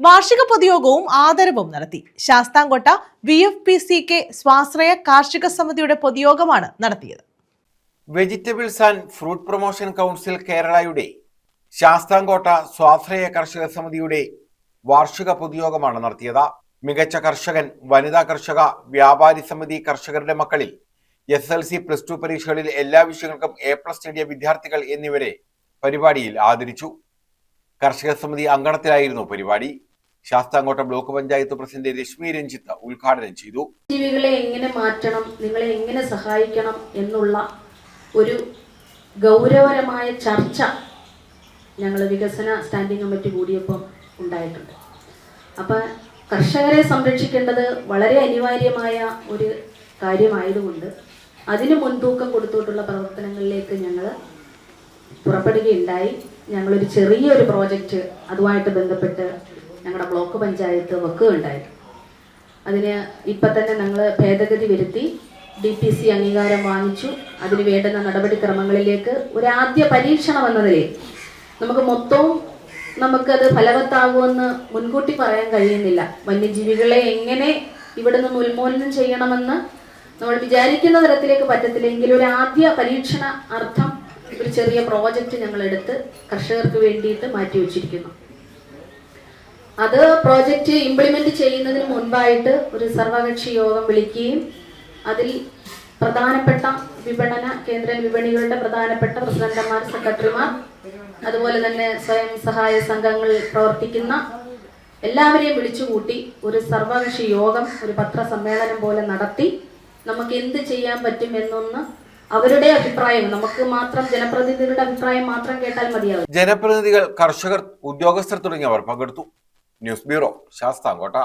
വാർഷിക പൊതുയോഗവും ആദരവും നടത്തി. ശാസ്താംകോട്ട VFPCK സ്വാശ്രയ കാർഷിക സമിതിയുടെ പൊതുയോഗമാണ് നടത്തിയത്. Vegetables and fruit promotion council കേരളയുടെ ശാസ്താംകോട്ട സ്വാശ്രയ കർഷക സമിതിയുടെ വാർഷിക പൊതുയോഗമാണ് നടത്തിയത്. മികച്ച കർഷകൻ, വനിതാ കർഷക, വ്യാപാരി സമിതി കർഷകരുടെ മക്കളിൽ SSLC+2 പരീക്ഷകളിൽ എല്ലാ വിഷയങ്ങൾക്കും A+ നേടിയ വിദ്യാർത്ഥികൾ എന്നിവരെ പരിപാടിയിൽ ആദരിച്ചു. കർഷക സമിതി അങ്കണത്തിലായിരുന്നു പരിപാടി. ശാസ്താംകോട്ട ബ്ലോക്ക് പഞ്ചായത്ത് പ്രസിഡന്റ് രശ്മി രഞ്ജിത്ത് ഉദ്ഘാടനം ചെയ്തു. ജീവികളെ എങ്ങനെ മാറ്റണം, നിങ്ങളെ എങ്ങനെ സഹായിക്കണം എന്നുള്ള ഒരു ഗൗരവകരമായ ചർച്ച ഞങ്ങൾ വികസന സ്റ്റാൻഡിംഗ് കമ്മിറ്റി കൂടിയപ്പോൾ ഉണ്ടായിട്ടുണ്ട്. അപ്പം കർഷകരെ സംരക്ഷിക്കേണ്ടത് വളരെ അനിവാര്യമായ ഒരു കാര്യമായതുകൊണ്ട് അതിന് മുൻതൂക്കം കൊടുത്തുകൊണ്ടുള്ള പ്രവർത്തനങ്ങളിലേക്ക് ഞങ്ങൾ പുറപ്പെടുകയുണ്ടായി. ഞങ്ങളൊരു ചെറിയൊരു പ്രോജക്റ്റ് അതുമായിട്ട് ബന്ധപ്പെട്ട് ഞങ്ങളുടെ ബ്ലോക്ക് പഞ്ചായത്ത് വെക്കുകയുണ്ടായി. അതിന് ഇപ്പം തന്നെ ഞങ്ങൾ ഭേദഗതി വരുത്തി DPC അംഗീകാരം വാങ്ങിച്ചു. അതിന് വേണ്ടുന്ന നടപടിക്രമങ്ങളിലേക്ക് ഒരാദ്യ പരീക്ഷണം എന്ന നിലയിൽ നമുക്കത് ഫലവത്താകുമെന്ന് മുൻകൂട്ടി പറയാൻ കഴിയുന്നില്ല. വന്യജീവികളെ എങ്ങനെ ഇവിടെ നിന്ന് ഉന്മൂലനം ചെയ്യണമെന്ന് നമ്മൾ വിചാരിക്കുന്ന തരത്തിലേക്ക് പറ്റത്തില്ലെങ്കിൽ ഒരു ആദ്യ പരീക്ഷണ അർത്ഥം ഒരു ചെറിയ പ്രോജക്റ്റ് ഞങ്ങൾ എടുത്ത് കർഷകർക്ക് വേണ്ടിയിട്ട് മാറ്റിവെച്ചിരിക്കുന്നു. അത് പ്രോജക്റ്റ് ഇംപ്ലിമെന്റ് ചെയ്യുന്നതിന് മുൻപായിട്ട് ഒരു സർവകക്ഷി യോഗം വിളിക്കുകയും അതിൽ പ്രധാനപ്പെട്ട കേന്ദ്ര വിപണികളുടെ പ്രധാനപ്പെട്ട പ്രസിഡന്റുമാർ, സെക്രട്ടറിമാർ, അതുപോലെ തന്നെ സ്വയം സഹായ സംഘങ്ങളിൽ പ്രവർത്തിക്കുന്ന എല്ലാവരെയും വിളിച്ചുകൂട്ടി ഒരു സർവകക്ഷി യോഗം, ഒരു പത്രസമ്മേളനം പോലെ നടത്തി നമുക്ക് എന്ത് ചെയ്യാൻ പറ്റും എന്നൊന്ന് അവരുടെ അഭിപ്രായം, നമുക്ക് മാത്രം ജനപ്രതിനിധികളുടെ അഭിപ്രായം മാത്രം കേട്ടാൽ മതിയാവും. ജനപ്രതിനിധികൾ, കർഷകർ, ഉദ്യോഗസ്ഥർ തുടങ്ങിയവർ പങ്കെടുത്തു. News bureau, Sasthamkotta.